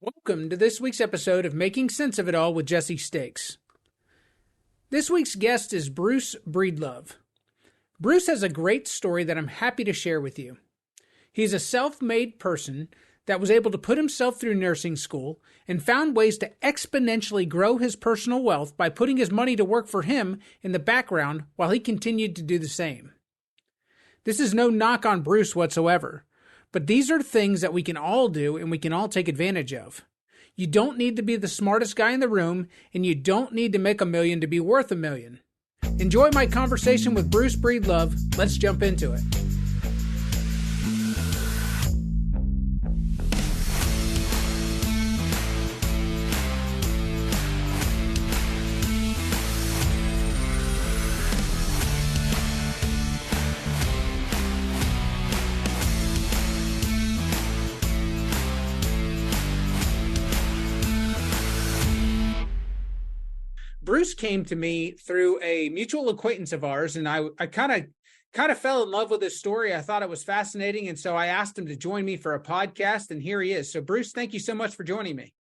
Welcome to this week's episode of Making Sense of It All with Jesse Stakes. This week's guest is Bruce Breedlove. Bruce has a great story that I'm happy to share with you. He's a self-made person that was able to put himself through nursing school and found ways to exponentially grow his personal wealth by putting his money to work for him in the background while he continued to do the same. This is no knock on Bruce whatsoever. But these are things that we can all do and we can all take advantage of. You don't need to be the smartest guy in the room, and you don't need to make $1 million to be worth $1 million. Enjoy my conversation with Bruce Breedlove. Let's jump into it. Bruce came to me through a mutual acquaintance of ours, and I kind of fell in love with his story. I thought it was fascinating, and so I asked him to join me for a podcast, and here he is. So, Bruce, thank you so much for joining me.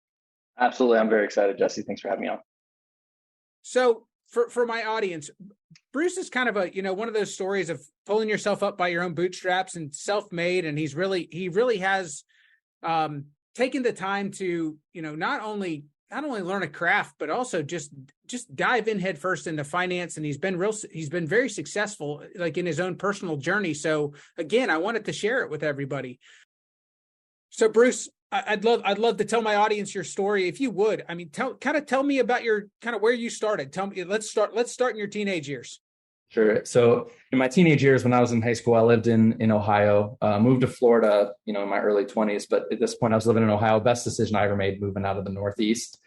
Absolutely. I'm very excited, Jesse. Thanks for having me on. So, for my audience, Bruce is kind of one of those stories of pulling yourself up by your own bootstraps and self-made, and he really has taken the time to, not only learn a craft, but also just dive in head first into finance. And he's been very successful, like in his own personal journey. So again, I wanted to share it with everybody. So Bruce, I'd love to tell my audience your story, if you would. I mean, tell me about your kind of where you started. Tell me, let's start in your teenage years. Sure. So in my teenage years, when I was in high school, I lived in Ohio, moved to Florida, in my early 20s. But at this point, I was living in Ohio. Best decision I ever made, moving out of the Northeast.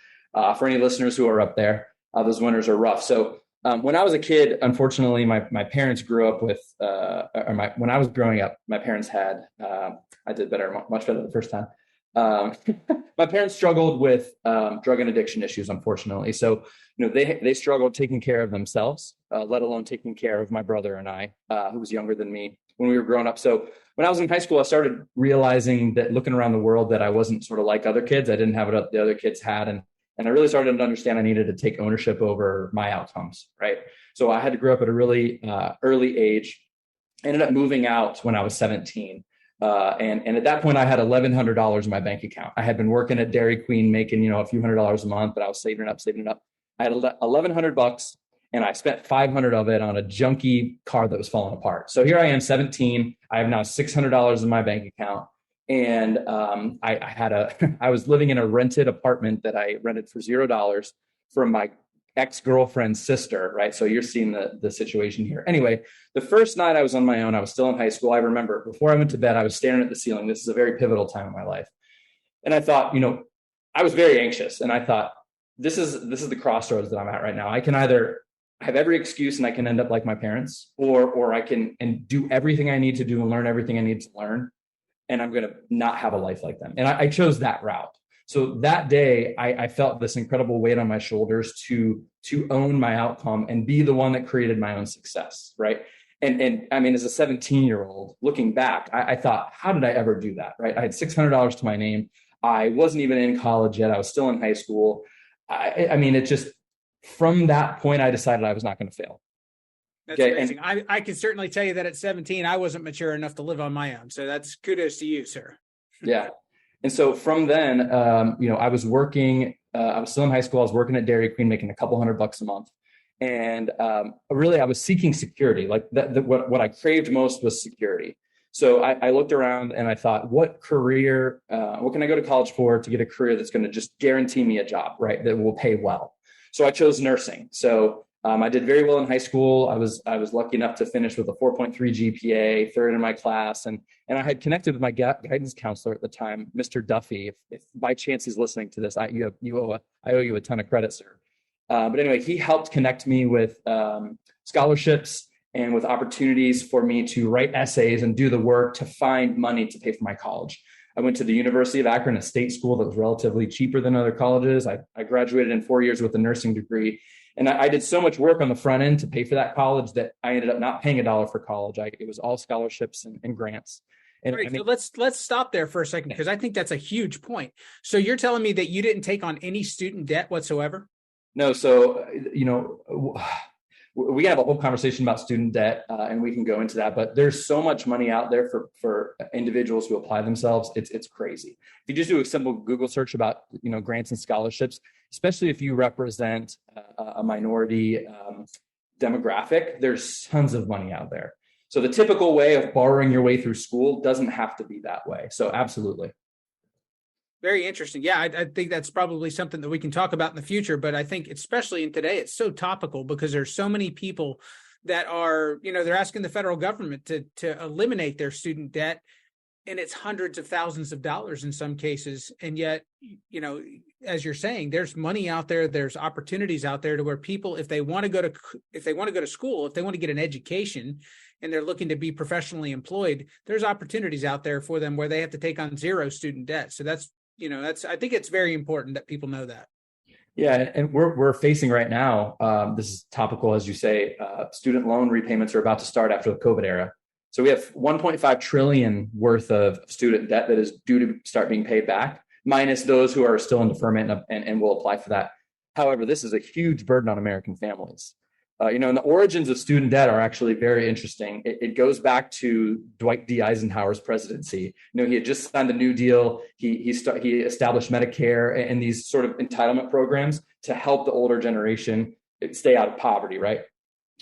For any listeners who are up there, those winters are rough. So when I was a kid, unfortunately, my parents grew up with, when I was growing up, my parents had, I did better, much better the first time. My parents struggled with drug and addiction issues, unfortunately. So, they struggled taking care of themselves, let alone taking care of my brother and I, who was younger than me when we were growing up. So when I was in high school, I started realizing that looking around the world that I wasn't sort of like other kids. I didn't have what the other kids had. And I really started to understand I needed to take ownership over my outcomes, right? So I had to grow up at a really early age. I ended up moving out when I was 17. And at that point, I had $1,100 in my bank account. I had been working at Dairy Queen, making, a few $100s a month, but I was saving it up. I had $1,100 and I spent 500 of it on a junky car that was falling apart. So here I am, 17. I have now $600 in my bank account. And I was living in a rented apartment that I rented for $0 from my ex-girlfriend's sister, right? So you're seeing the situation here. Anyway, the first night I was on my own, I was still in high school. I remember before I went to bed, I was staring at the ceiling. This is a very pivotal time in my life. And I thought, I was very anxious. And I thought, this is the crossroads that I'm at right now. I can either have every excuse and I can end up like my parents, or I can do everything I need to do and learn everything I need to learn, and I'm going to not have a life like them. And I chose that route. So that day, I felt this incredible weight on my shoulders to own my outcome and be the one that created my own success, right? And I mean, as a 17-year-old, looking back, I thought, how did I ever do that, right? I had $600 to my name. I wasn't even in college yet. I was still in high school. I mean, it just, from that point, I decided I was not going to fail. That's amazing. I can certainly tell you that at 17, I wasn't mature enough to live on my own. So that's kudos to you, sir. Yeah. And so from then, I was working, I was still in high school. I was working at Dairy Queen, making a couple $100 a month. And really, I was seeking security. Like what I craved most was security. So I looked around and I thought, what career, what can I go to college for to get a career that's going to just guarantee me a job, right? That will pay well. So I chose nursing. So I did very well in high school. I was lucky enough to finish with a 4.3 GPA, third in my class. And I had connected with my guidance counselor at the time, Mr. Duffy. If by chance he's listening to this, I owe you a ton of credit, sir. But anyway, he helped connect me with scholarships and with opportunities for me to write essays and do the work to find money to pay for my college. I went to the University of Akron, a state school that was relatively cheaper than other colleges. I graduated in 4 years with a nursing degree. And I did so much work on the front end to pay for that college that I ended up not paying $1 for college. It was all scholarships and grants. And Right. I mean, So let's stop there for a second, because I think that's a huge point. So you're telling me that you didn't take on any student debt whatsoever? no, so, we can have a whole conversation about student debt, and we can go into that, but there's so much money out there for individuals who apply themselves. It's crazy. If you just do a simple Google search about, grants and scholarships, especially if you represent a minority demographic, there's tons of money out there. So the typical way of borrowing your way through school doesn't have to be that way. So absolutely. Very interesting. Yeah, I think that's probably something that we can talk about in the future. But I think especially in today, it's so topical because there's so many people that are, they're asking the federal government to eliminate their student debt. And it's hundreds of thousands of dollars in some cases. And yet, as you're saying, there's money out there, there's opportunities out there to where people, if they want to go to school, if they want to get an education and they're looking to be professionally employed, there's opportunities out there for them where they have to take on zero student debt. So I think it's very important that people know that. Yeah, and we're facing right now, this is topical, as you say, student loan repayments are about to start after the COVID era. So we have 1.5 trillion worth of student debt that is due to start being paid back, minus those who are still in deferment and will apply for that. However, this is a huge burden on American families. And the origins of student debt are actually very interesting. It goes back to Dwight D. Eisenhower's presidency. He had just signed the New Deal. He established Medicare and these sort of entitlement programs to help the older generation stay out of poverty, right?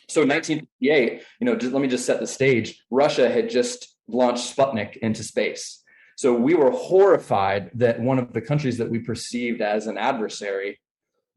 So in 1958, let me just set the stage. Russia had just launched Sputnik into space. So we were horrified that one of the countries that we perceived as an adversary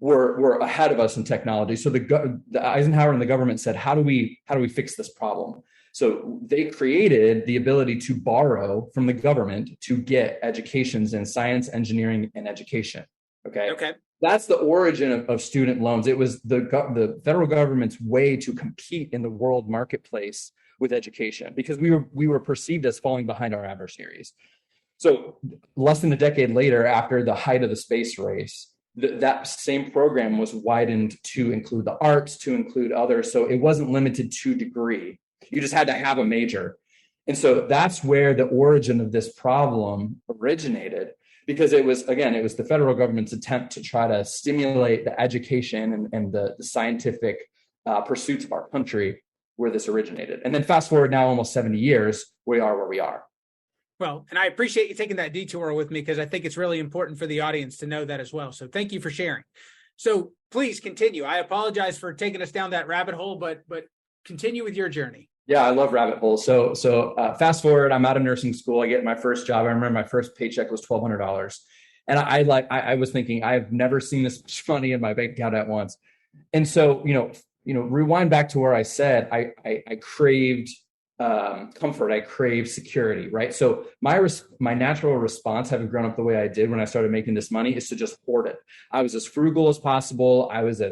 were ahead of us in technology. So the Eisenhower and the government said, how do we fix this problem? So they created the ability to borrow from the government to get educations in science, engineering, and education. Okay. That's the origin of student loans. It was the federal government's way to compete in the world marketplace with education, because we were perceived as falling behind our adversaries. So less than a decade later, after the height of the space race, that same program was widened to include the arts, to include others. So it wasn't limited to degree. You just had to have a major. And so that's where the origin of this problem originated, because it was the federal government's attempt to try to stimulate the education and the scientific pursuits of our country where this originated. And then fast forward now almost 70 years, we are where we are. Well, and I appreciate you taking that detour with me, because I think it's really important for the audience to know that as well. So thank you for sharing. So please continue. I apologize for taking us down that rabbit hole, but continue with your journey. Yeah, I love rabbit holes. So fast forward, I'm out of nursing school. I get my first job. I remember my first paycheck was $1,200. And I was thinking, I've never seen this much money in my bank account at once. And so, rewind back to where I said I craved comfort, I crave security, right? So my natural response, having grown up the way I did when I started making this money, is to just hoard it. I was as frugal as possible. I was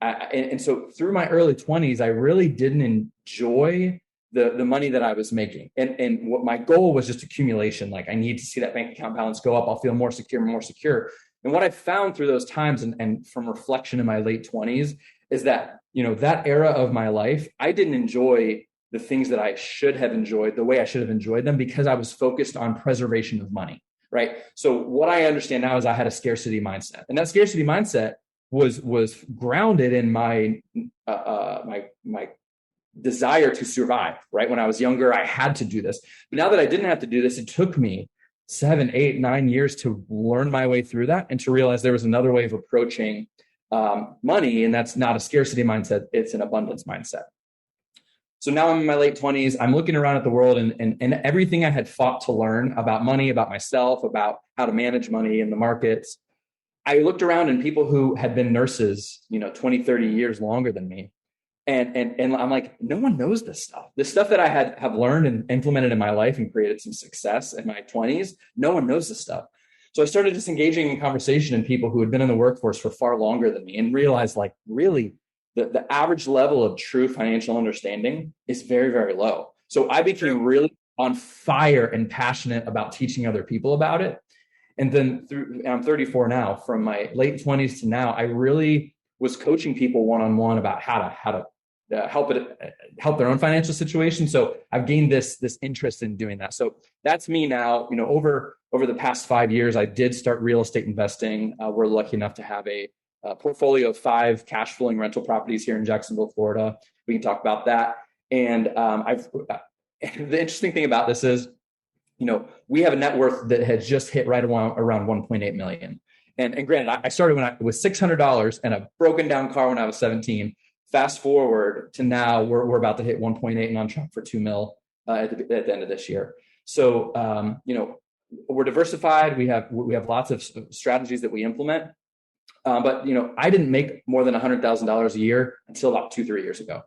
and so through my early 20s, I really didn't enjoy the money that I was making. And what my goal was just accumulation. Like, I need to see that bank account balance go up. I'll feel more secure. And what I found through those times and from reflection in my late 20s is that, that era of my life, I didn't enjoy the things that I should have enjoyed the way I should have enjoyed them, because I was focused on preservation of money, right? So what I understand now is I had a scarcity mindset, and that scarcity mindset was grounded in my desire to survive, right? When I was younger, I had to do this. But now that I didn't have to do this, it took me 7, 8, 9 years to learn my way through that and to realize there was another way of approaching money, and that's not a scarcity mindset, it's an abundance mindset. So now I'm in my late 20s. I'm looking around at the world and everything I had fought to learn about money, about myself, about how to manage money in the markets. I looked around and people who had been nurses, 20, 30 years longer than me. And I'm like, no one knows this stuff. This stuff that I have learned and implemented in my life and created some success in my 20s, no one knows this stuff. So I started just engaging in conversation and people who had been in the workforce for far longer than me, and realized, like, really, the average level of true financial understanding is very, very low. So I became really on fire and passionate about teaching other people about it. And then I'm 34 now, from my late 20s to now, I really was coaching people one-on-one about how to help their own financial situation. So I've gained this interest in doing that. So that's me now. Over the past 5 years, I did start real estate investing. We're lucky enough to have a portfolio of 5 cash flowing rental properties here in Jacksonville, Florida. We can talk about that. And the interesting thing about this is, we have a net worth that has just hit right around 1.8 million. And granted, I started when I was $600 and a broken down car when I was 17. Fast forward to now, we're about to hit 1.8 and on track for 2 mil at the end of this year. So, we're diversified. We have lots of strategies that we implement. But I didn't make more than $100,000 a year until about 2-3 years ago.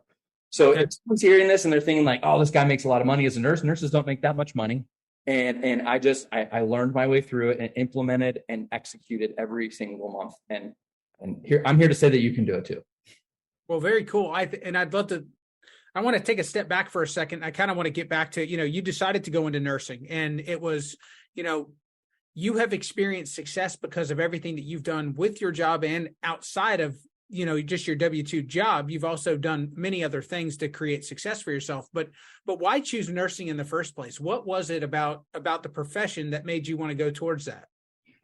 So if someone's hearing this and they're thinking like, oh, this guy makes a lot of money as a nurse. Nurses don't make that much money. And I learned my way through it and implemented and executed every single month. And I'm here to say that you can do it too. Well, very cool. I want to take a step back for a second. I kind of want to get back to, you decided to go into nursing, and it was, you have experienced success because of everything that you've done with your job and outside of, just your W-2 job. You've also done many other things to create success for yourself. But why choose nursing in the first place? What was it about the profession that made you want to go towards that?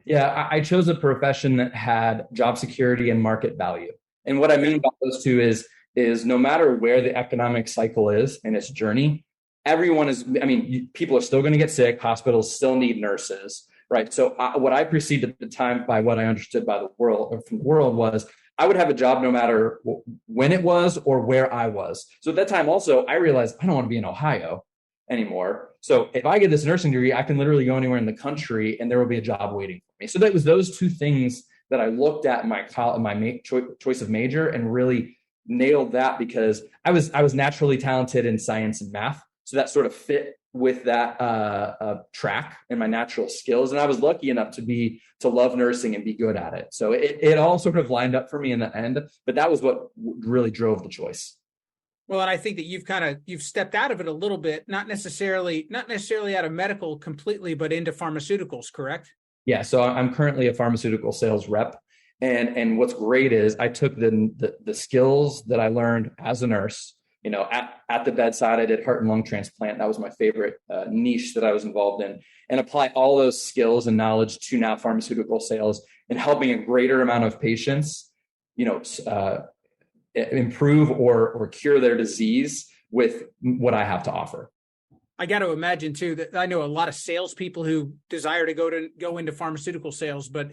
Yeah, I chose a profession that had job security and market value. And what I mean by those two is no matter where the economic cycle is in its journey, people are still going to get sick. Hospitals still need nurses, right? So what I perceived at the time by what I understood by the world, or from the world, was I would have a job no matter when it was or where I was. So at that time also, I realized I don't want to be in Ohio anymore. So if I get this nursing degree, I can literally go anywhere in the country and there will be a job waiting for me. So that was those two things that I looked at in my choice of major and really nailed that, because I was naturally talented in science and math. So that sort of fit with that track and my natural skills. And I was lucky enough to love nursing and be good at it. So it all sort of lined up for me in the end, but that was what really drove the choice. Well, and I think that you've stepped out of it a little bit, not necessarily out of medical completely, but into pharmaceuticals, correct? Yeah. So I'm currently a pharmaceutical sales rep. And what's great is I took the skills that I learned as a nurse, at the bedside. I did heart and lung transplant. That was my favorite niche that I was involved in, and apply all those skills and knowledge to now pharmaceutical sales and helping a greater amount of patients, improve or cure their disease with what I have to offer. I got to imagine too that I know a lot of salespeople who desire to go into pharmaceutical sales, but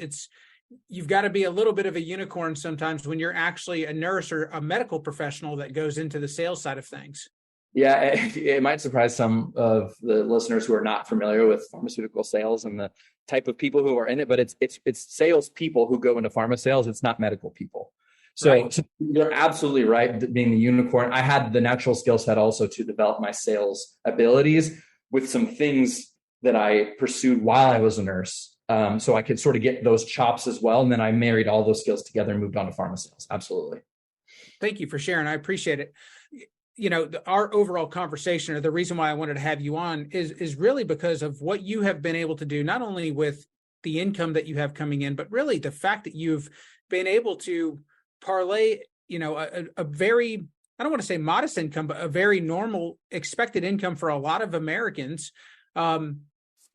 you've got to be a little bit of a unicorn sometimes when you're actually a nurse or a medical professional that goes into the sales side of things. Yeah, it might surprise some of the listeners who are not familiar with pharmaceutical sales and the type of people who are in it, but it's sales people who go into pharma sales. It's not medical people. So you're absolutely right. Being the unicorn, I had the natural skill set also to develop my sales abilities with some things that I pursued while I was a nurse. So I could sort of get those chops as well. And then I married all those skills together and moved on to pharma sales. Absolutely. Thank you for sharing. I appreciate it. Our overall conversation, or the reason why I wanted to have you on, is really because of what you have been able to do, not only with the income that you have coming in, but really the fact that you've been able to parlay, a very, I don't want to say modest income, but a very normal expected income for a lot of Americans,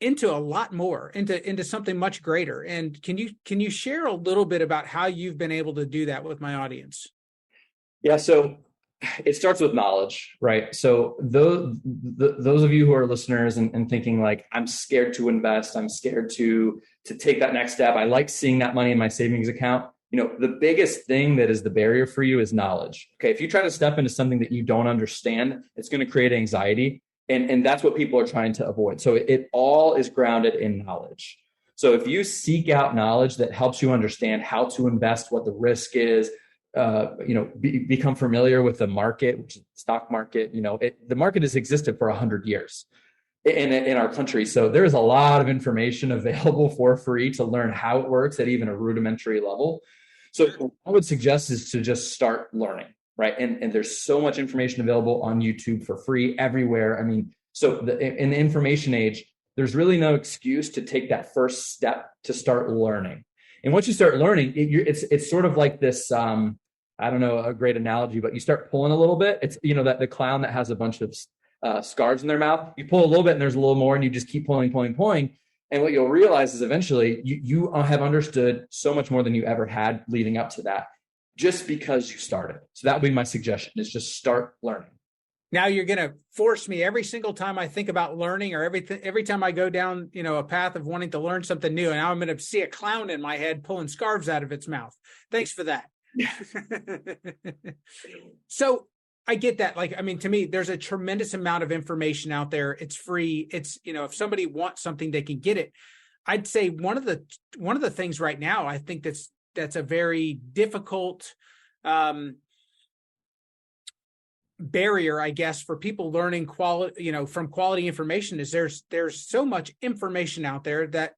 into a lot more, into something much greater. And can you share a little bit about how you've been able to do that with my audience? Yeah. So it starts with knowledge, right? So those of you who are listeners and thinking like, I'm scared to invest, I'm scared to take that next step, I like seeing that money in my savings account. The biggest thing that is the barrier for you is knowledge. Okay. If you try to step into something that you don't understand, it's going to create anxiety. And that's what people are trying to avoid. So it all is grounded in knowledge. So if you seek out knowledge that helps you understand how to invest, what the risk is, become familiar with the market, which is the stock market. The market has existed for 100 years in our country. So there's a lot of information available for free to learn how it works at even a rudimentary level. So what I would suggest is to just start learning, right? And there's so much information available on YouTube for free everywhere. I mean, so in the information age, there's really no excuse to take that first step to start learning. And once you start learning, it's sort of like this I don't know a great analogy, but you start pulling a little bit. It's, that the clown that has a bunch of scars in their mouth, you pull a little bit and there's a little more and you just keep pulling, pulling, pulling. And what you'll realize is eventually you have understood so much more than you ever had leading up to that, just because you started. So that would be my suggestion, is just start learning. Now you're going to force me every single time I think about learning, or every time I go down, a path of wanting to learn something new. And now I'm going to see a clown in my head pulling scarves out of its mouth. Thanks for that. So I get that. To me, there's a tremendous amount of information out there. It's free. It's, if somebody wants something, they can get it. I'd say one of the things right now, I think that's a very difficult barrier, I guess, for people learning quality, from quality information, is there's so much information out there that,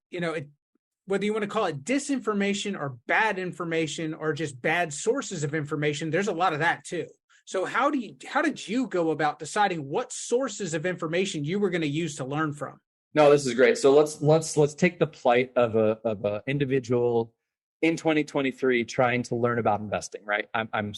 whether you want to call it disinformation or bad information or just bad sources of information, there's a lot of that too. So how did you go about deciding what sources of information you were going to use to learn from? No, this is great. So let's take the plight of a individual in 2023 trying to learn about investing, right? I'm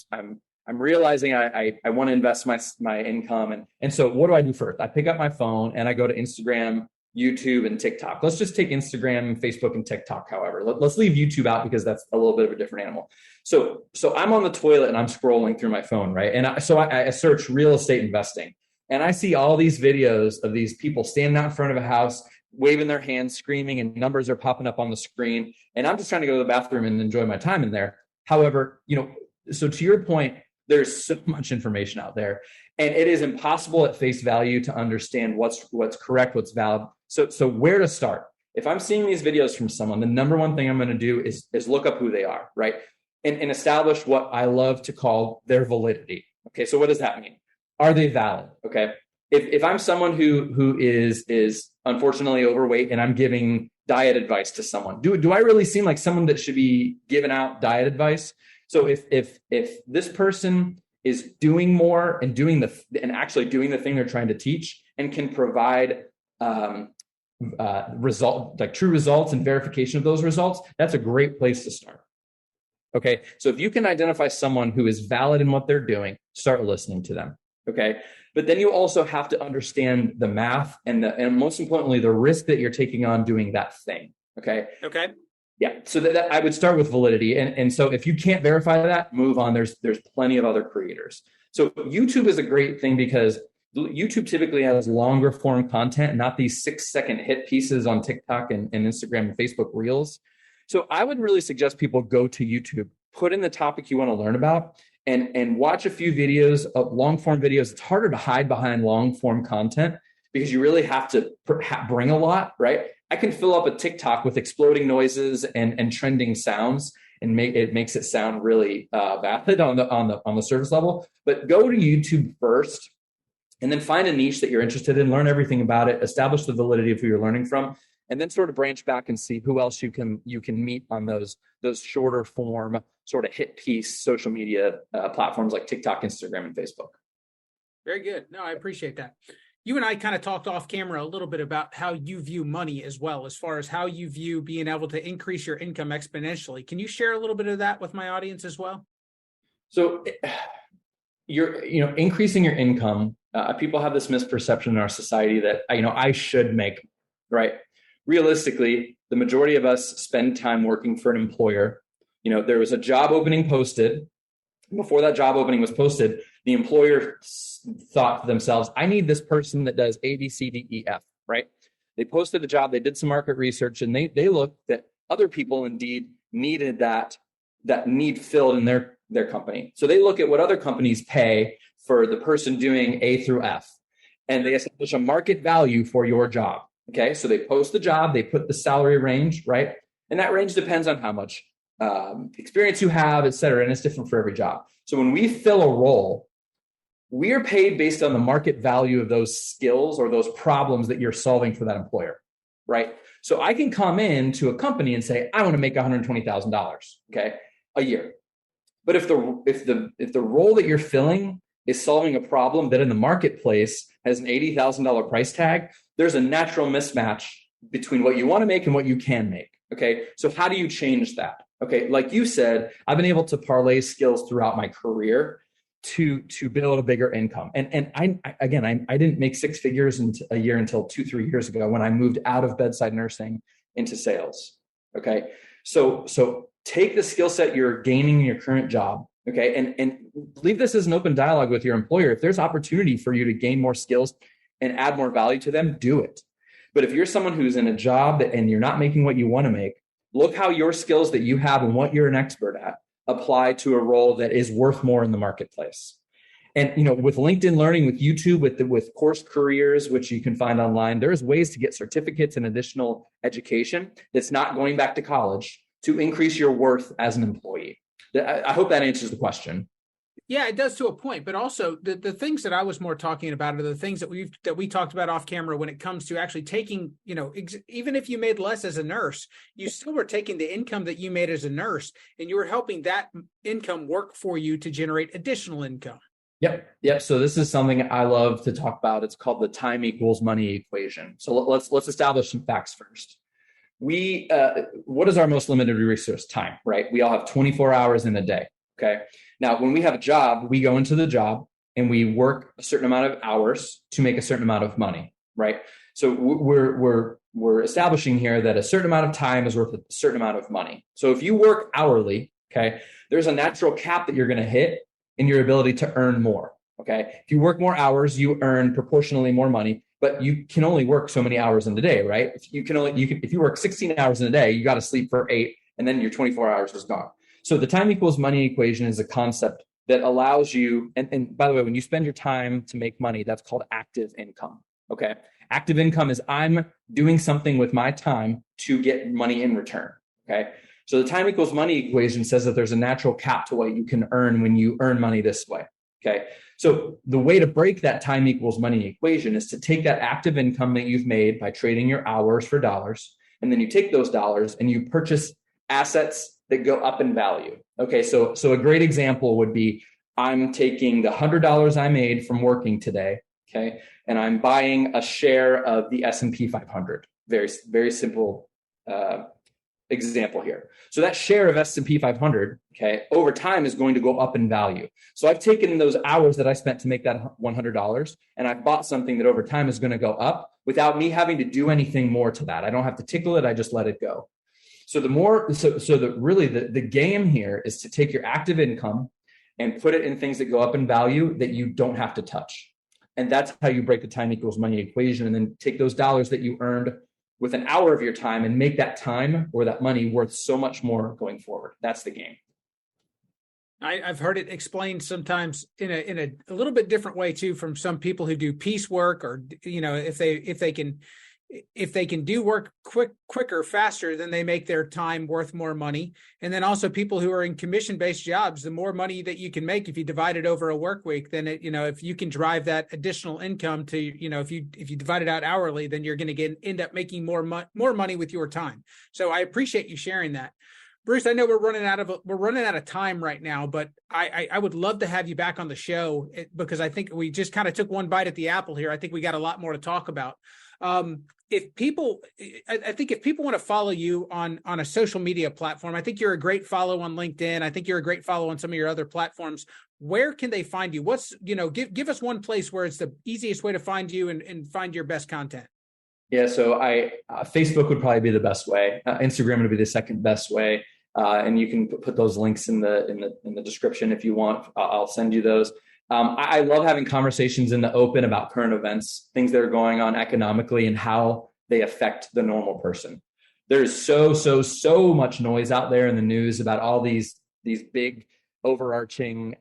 realizing I want to invest my income. And so what do I do first? I pick up my phone and I go to Instagram, YouTube, and TikTok. Let's just take Instagram, Facebook, and TikTok, however. Let's leave YouTube out because that's a little bit of a different animal. So I'm on the toilet and I'm scrolling through my phone, right? And I search real estate investing. And I see all these videos of these people standing out in front of a house, waving their hands, screaming, and numbers are popping up on the screen. And I'm just trying to go to the bathroom and enjoy my time in there. However, so to your point, there's so much information out there, and it is impossible at face value to understand what's correct, what's valid. So where to start? If I'm seeing these videos from someone, the number one thing I'm going to do is look up who they are, right? And establish what I love to call their validity. Okay, so what does that mean? Are they valid? Okay, if I'm someone who is unfortunately overweight and I'm giving diet advice to someone, do I really seem like someone that should be giving out diet advice? So if this person is doing more and actually doing the thing they're trying to teach and can provide true results and verification of those results, that's a great place to start. Okay, so if you can identify someone who is valid in what they're doing, start listening to them. Okay, but then you also have to understand the math and most importantly the risk that you're taking on doing that thing. Okay. Yeah, so that I would start with validity. And so if you can't verify that, move on. There's plenty of other creators. So YouTube is a great thing because YouTube typically has longer form content, not these 6-second hit pieces on TikTok and Instagram and Facebook Reels. So I would really suggest people go to YouTube, put in the topic you want to learn about, and watch a few videos of long form videos. It's harder to hide behind long form content because you really have to bring a lot, right? I can fill up a TikTok with exploding noises and trending sounds, and makes it sound really valid on the surface level. But go to YouTube first, and then find a niche that you're interested in, learn everything about it, establish the validity of who you're learning from, and then sort of branch back and see who else you can meet on those shorter form sort of hit piece social media platforms like TikTok, Instagram, and Facebook. Very good. No, I appreciate that. You and I kind of talked off camera a little bit about how you view money as well, as far as how you view being able to increase your income exponentially. Can you share a little bit of that with my audience as well? So you're, increasing your income. People have this misperception in our society that, I should make, right? Realistically, the majority of us spend time working for an employer. There was a job opening posted. Before that job opening was posted, the employer thought to themselves, I need this person that does A, B, C, D, E, F, right? They posted the job, they did some market research, and they looked that other people indeed needed that need filled in their company. So they look at what other companies pay for the person doing A through F, and they establish a market value for your job. Okay, so they post the job, they put the salary range, right? And that range depends on how much experience you have, et cetera, and it's different for every job. So when we fill a role, we are paid based on the market value of those skills or those problems that you're solving for that employer, right? So I can come in to a company and say, I want to make $120,000, okay, a year. But if the role that you're filling is solving a problem that in the marketplace has an $80,000 price tag, there's a natural mismatch between what you want to make and what you can make. Okay, so how do you change that? Okay. Like you said, I've been able to parlay skills throughout my career to build a bigger income. And I didn't make six figures in a year until 2-3 years ago when I moved out of bedside nursing into sales. Okay. So take the skill set you're gaining in your current job. Okay. And leave this as an open dialogue with your employer. If there's opportunity for you to gain more skills and add more value to them, do it. But if you're someone who's in a job and you're not making what you want to make, look how your skills that you have and what you're an expert at apply to a role that is worth more in the marketplace. And with LinkedIn Learning, with YouTube, with course careers, which you can find online, there's ways to get certificates and additional education that's not going back to college to increase your worth as an employee. I hope that answers the question. Yeah, it does to a point, but also the things that I was more talking about are the things that we talked about off camera when it comes to actually taking, even if you made less as a nurse, you still were taking the income that you made as a nurse and you were helping that income work for you to generate additional income. Yep. So this is something I love to talk about. It's called the time equals money equation. So let's establish some facts first. What is our most limited resource? Time, right? We all have 24 hours in a day. Okay. Now, when we have a job, we go into the job and we work a certain amount of hours to make a certain amount of money, right? So we're establishing here that a certain amount of time is worth a certain amount of money. So if you work hourly, okay, there's a natural cap that you're going to hit in your ability to earn more. Okay. If you work more hours, you earn proportionally more money, but you can only work so many hours in a day, right? If you work 16 hours in a day, you got to sleep for 8 and then your 24 hours is gone. So the time equals money equation is a concept that allows you, and by the way, when you spend your time to make money, that's called active income. Okay. Active income is I'm doing something with my time to get money in return. Okay. So the time equals money equation says that there's a natural cap to what you can earn when you earn money this way. Okay. So the way to break that time equals money equation is to take that active income that you've made by trading your hours for dollars. And then you take those dollars and you purchase assets that go up in value. Okay. So a great example would be I'm taking the $100 I made from working today. Okay. And I'm buying a share of the S&P 500. Very, very simple, example here. So that share of S&P 500, okay, over time is going to go up in value. So I've taken those hours that I spent to make that $100 and I've bought something that over time is going to go up without me having to do anything more to that. I don't have to tickle it. I just let it go. So the game here is to take your active income and put it in things that go up in value that you don't have to touch. And that's how you break the time equals money equation, and then take those dollars that you earned with an hour of your time and make that time or that money worth so much more going forward. That's the game. I've heard it explained sometimes in a little bit different way too, from some people who do piecework, or if they can do work quicker, faster, then they make their time worth more money. And then also people who are in commission-based jobs, the more money that you can make if you divide it over a work week, then if you can drive that additional income to, if you divide it out hourly, then you're going to end up making more money with your time. So I appreciate you sharing that. Bruce, I know we're running out of time right now, but I would love to have you back on the show, because I think we just kind of took one bite at the apple here. I think we got a lot more to talk about. If people want to follow you on a social media platform, I think you're a great follow on LinkedIn. I think you're a great follow on some of your other platforms. Where can they find you? Give us one place where it's the easiest way to find you and find your best content. Yeah. So Facebook would probably be the best way. Instagram would be the second best way. And you can put those links in the description if you want. I'll send you those. I love having conversations in the open about current events, things that are going on economically and how they affect the normal person. There's so much noise out there in the news about all these big overarching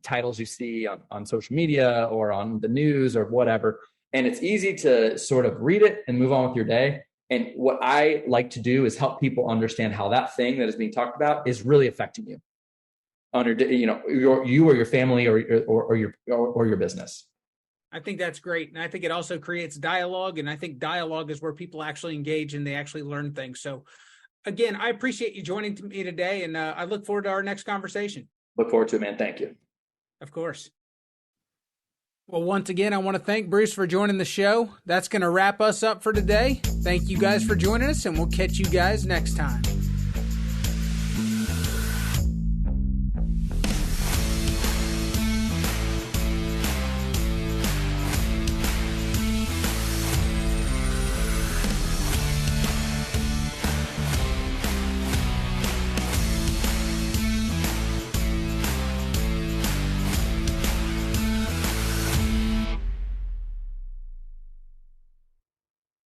titles you see on social media or on the news or whatever. And it's easy to sort of read it and move on with your day. And what I like to do is help people understand how that thing that is being talked about is really affecting you. You or your family or your business. I think that's great. And I think it also creates dialogue. And I think dialogue is where people actually engage and they actually learn things. So again, I appreciate you joining me today. And I look forward to our next conversation. Look forward to it, man. Thank you. Of course. Well, once again, I want to thank Bruce for joining the show. That's going to wrap us up for today. Thank you guys for joining us, and we'll catch you guys next time.